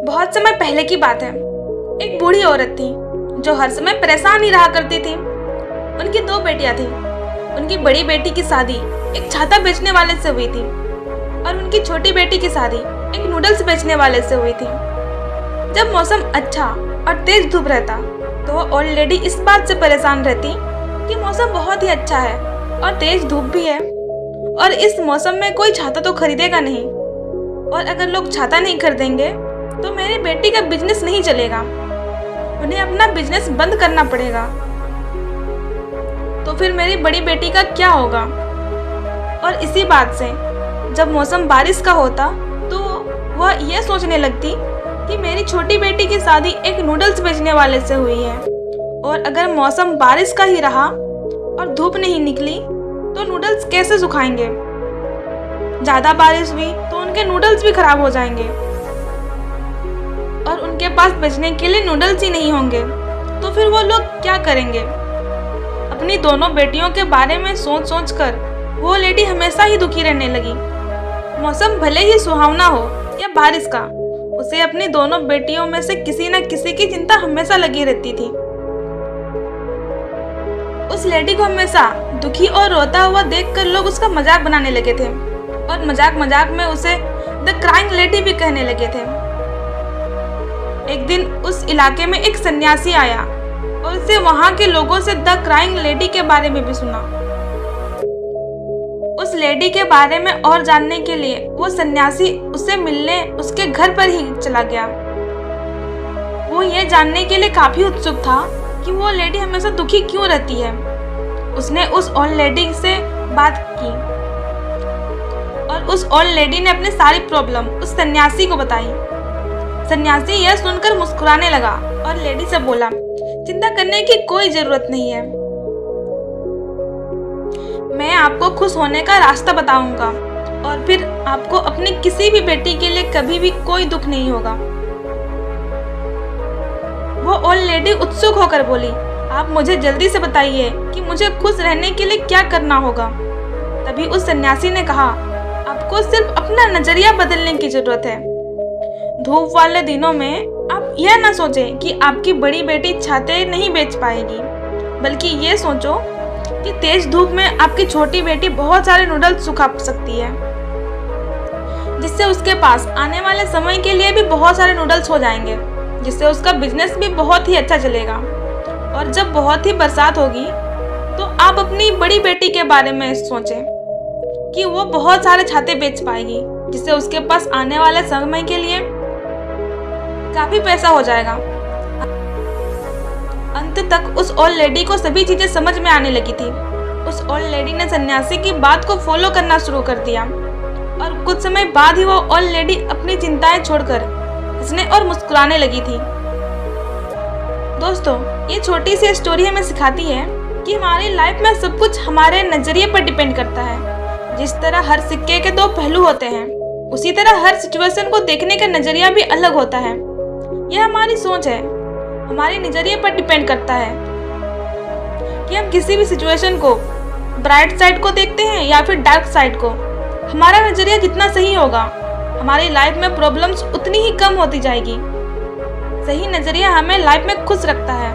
बहुत समय पहले की बात है। एक बूढ़ी औरत थी जो हर समय परेशान ही रहा करती थी। उनकी 2 बेटियां थीं। उनकी बड़ी बेटी की शादी एक छाता बेचने वाले से हुई थी और उनकी छोटी बेटी की शादी एक नूडल्स बेचने वाले से हुई थी। जब मौसम अच्छा और तेज धूप रहता तो वो ओल्ड लेडी इस बात से परेशान रहती कि मौसम बहुत ही अच्छा है और तेज धूप भी है और इस मौसम में कोई छाता तो खरीदेगा नहीं, और अगर लोग छाता नहीं खरीदेंगे तो मेरी बेटी का बिजनेस नहीं चलेगा, उन्हें अपना बिजनेस बंद करना पड़ेगा। तो फिर मेरी बड़ी बेटी का क्या होगा? और इसी बात से जब मौसम बारिश का होता तो वह यह सोचने लगती कि मेरी छोटी बेटी की शादी एक नूडल्स बेचने वाले से हुई है, और अगर मौसम बारिश का ही रहा और धूप नहीं निकली तो नूडल्स कैसे सुखाएंगे? ज़्यादा बारिश हुई तो उनके नूडल्स भी खराब हो जाएंगे और उनके पास बेचने के लिए नूडल्स ही नहीं होंगे। तो फिर वो लोग क्या करेंगे? अपनी दोनों बेटियों के बारे में सोच सोच कर वो लेडी हमेशा ही दुखी रहने लगी। मौसम भले ही सुहावना हो या बारिश का, उसे अपनी दोनों बेटियों में से किसी न किसी की चिंता हमेशा लगी रहती थी। उस लेडी को हमेशा दुखी और रोता हुआ देखकर लोग उसका मजाक बनाने लगे थे और मजाक मजाक में उसे द क्राइंग लेडी भी कहने लगे थे। एक दिन उस इलाके में एक सन्यासी आया और उसे वहां के लोगों से द क्राइंग लेडी के बारे में भी सुना। उस लेडी के बारे में और जानने के लिए वो सन्यासी उससे मिलने उसके घर पर ही चला गया। वो ये जानने के लिए काफी उत्सुक था कि वो लेडी हमेशा दुखी क्यों रहती है। उसने उस ओल्ड लेडी से बात की और उस ओल्ड लेडी ने अपनी सारी प्रॉब्लम उस सन्यासी को बताई। सन्यासी यह सुनकर मुस्कुराने लगा और लेडी से बोला, चिंता करने की कोई जरूरत नहीं है, मैं आपको खुश होने का रास्ता बताऊंगा और फिर आपको अपनी किसी भी बेटी के लिए कभी भी कोई दुख नहीं होगा। वो ओल्ड लेडी उत्सुक होकर बोली, आप मुझे जल्दी से बताइए कि मुझे खुश रहने के लिए क्या करना होगा। तभी उस सन्यासी ने कहा, आपको सिर्फ अपना नजरिया बदलने की जरूरत है। धूप वाले दिनों में आप यह ना सोचें कि आपकी बड़ी बेटी छाते नहीं बेच पाएगी, बल्कि ये सोचो कि तेज धूप में आपकी छोटी बेटी बहुत सारे नूडल्स सुखा सकती है, जिससे उसके पास आने वाले समय के लिए भी बहुत सारे नूडल्स हो जाएंगे, जिससे उसका बिजनेस भी बहुत ही अच्छा चलेगा। और जब बहुत ही बरसात होगी तो आप अपनी बड़ी बेटी के बारे में सोचें कि वो बहुत सारे छाते बेच पाएगी, जिससे उसके पास आने वाले समय के लिए काफी पैसा हो जाएगा। अंत तक उस ओल्ड लेडी को सभी चीजें समझ में आने लगी थी। उस ओल्ड लेडी ने सन्यासी की बात को फॉलो करना शुरू कर दिया और कुछ समय बाद ही वो ओल्ड लेडी अपनी चिंताएं छोड़कर हंसने और मुस्कुराने लगी थी। दोस्तों, ये छोटी सी स्टोरी हमें सिखाती है कि हमारी लाइफ में सब कुछ हमारे नजरिए पर डिपेंड करता है। जिस तरह हर सिक्के के 2 पहलू होते हैं, उसी तरह हर सिचुएशन को देखने का नजरिया भी अलग होता है। यह हमारी सोच है, हमारे नजरिए पर डिपेंड करता है कि हम किसी भी सिचुएशन को ब्राइट साइड को देखते हैं या फिर डार्क साइड को। हमारा नजरिया जितना सही होगा, हमारी लाइफ में प्रॉब्लम्स उतनी ही कम होती जाएगी। सही नजरिया हमें लाइफ में खुश रखता है।